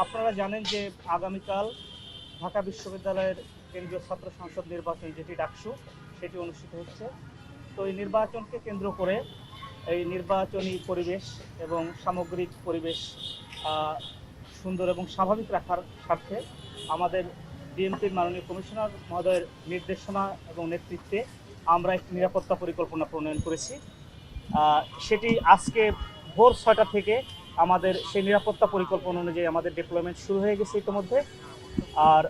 আপনারা জানেন যে আগামীকাল ঢাকা বিশ্ববিদ্যালয়ের কেন্দ্রীয় ছাত্র সংসদ নির্বাচন যেটি ডাকসু সেটি অনুষ্ঠিত হচ্ছে। তো এই নির্বাচনকে কেন্দ্র করে এই নির্বাচনী পরিবেশ এবং সামগ্রিক পরিবেশ সুন্দর এবং স্বাভাবিক রাখার স্বার্থে আমাদের ডিএমপির মাননীয় কমিশনার মহোদয়ের নির্দেশনা এবং নেতৃত্বে আমরা একটি নিরাপত্তা পরিকল্পনা প্রণয়ন করেছি। সেটি আজকে ভোর 6টা থেকে আমাদের সেই নিরাপত্তা পরিকল্পনা অনুযায়ী আমাদের ডিপ্লয়মেন্ট শুরু হয়ে গেছে ইতিমধ্যে। আর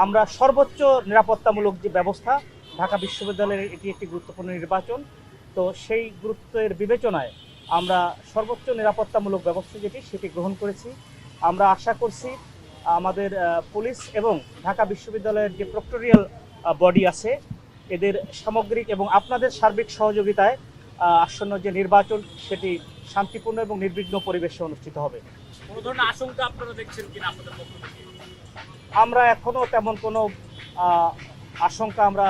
আমরা সর্বোচ্চ নিরাপত্তামূলক যে ব্যবস্থা, ঢাকা বিশ্ববিদ্যালয়ের এটি একটি গুরুত্বপূর্ণ নির্বাচন, তো সেই গুরুত্বের বিবেচনায় আমরা সর্বোচ্চ নিরাপত্তামূলক ব্যবস্থা সেটি গ্রহণ করেছি। আমরা আশা করছি আমাদের পুলিশ এবং ঢাকা বিশ্ববিদ্যালয়ের যে প্রক্টোরিয়াল বডি আছে এদের সামগ্রিক এবং আপনাদের সার্বিক সহযোগিতায় আসন্ন যে নির্বাচন সেটি শান্তিপূর্ণ এবং নির্বিঘ্ন পরিবেশে অনুষ্ঠিত হবে। কোনো ধরনের আশঙ্কা আপনারা দেখছেন কিনা আপনাদের পক্ষ থেকে? আমরা এখনো তেমন কোনো আশঙ্কা আমরা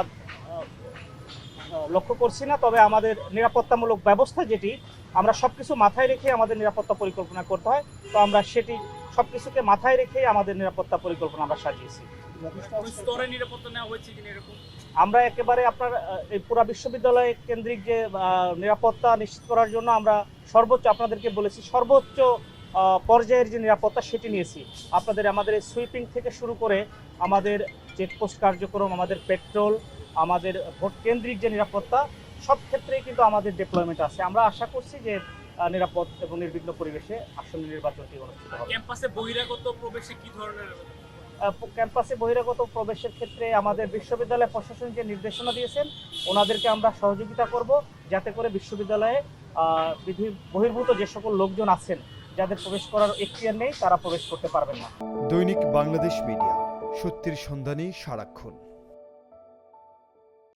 লক্ষ্য করছি না, তবে আমাদের নিরাপত্তামূলক ব্যবস্থা যেটি আমরা সবকিছু মাথায় রেখে আমাদের নিরাপত্তা পরিকল্পনা করতে হয়, তো আমরা সেটি সবকিছুকে মাথায় রেখেই আমাদের নিরাপত্তা পরিকল্পনা আমরা সাজিয়েছি। স্তরে নিরাপত্তা নেওয়া হয়েছে কিনা এরকম? আমরা একেবারে আপনার এই পুরা বিশ্ববিদ্যালয় কেন্দ্রিক যে নিরাপত্তা নিশ্চিত করার জন্য আমরা সর্বোচ্চ আপনাদেরকে বলেছি সর্বোচ্চ পর্যায়ের যে নিরাপত্তা সেটি নিয়েছি। আমাদের এই সুইপিং থেকে শুরু করে আমাদের চেকপোস্ট কার্যক্রম, আমাদের পেট্রোল, আমাদের ভোট কেন্দ্রিক যে নিরাপত্তা, সব ক্ষেত্রেই কিন্তু আমাদের ডিপ্লয়মেন্ট আছে। আমরা আশা করছি যে নিরাপদ এবং নির্বিঘ্ন পরিবেশে আসন্ন নির্বাচনটি অনুষ্ঠিত হবে। ক্যাম্পাসে বহিরাগত প্রবেশে কি ধরনের? ক্যাম্পাসে বহিরাগত প্রবেশের ক্ষেত্রে আমাদের বিশ্ববিদ্যালয় প্রশাসন যে নির্দেশনা দিয়েছেন ওনাদেরকে আমরা সহযোগিতা করব, যাতে করে বিশ্ববিদ্যালয়ে বিধি বহির্ভূত যে সকল লোকজন আছেন যাদের প্রবেশ করার এখতিয়ার নেই তারা প্রবেশ করতে পারবেন না। দৈনিক বাংলাদেশ মিডিয়া, সত্যের সন্ধানে সারাক্ষণ।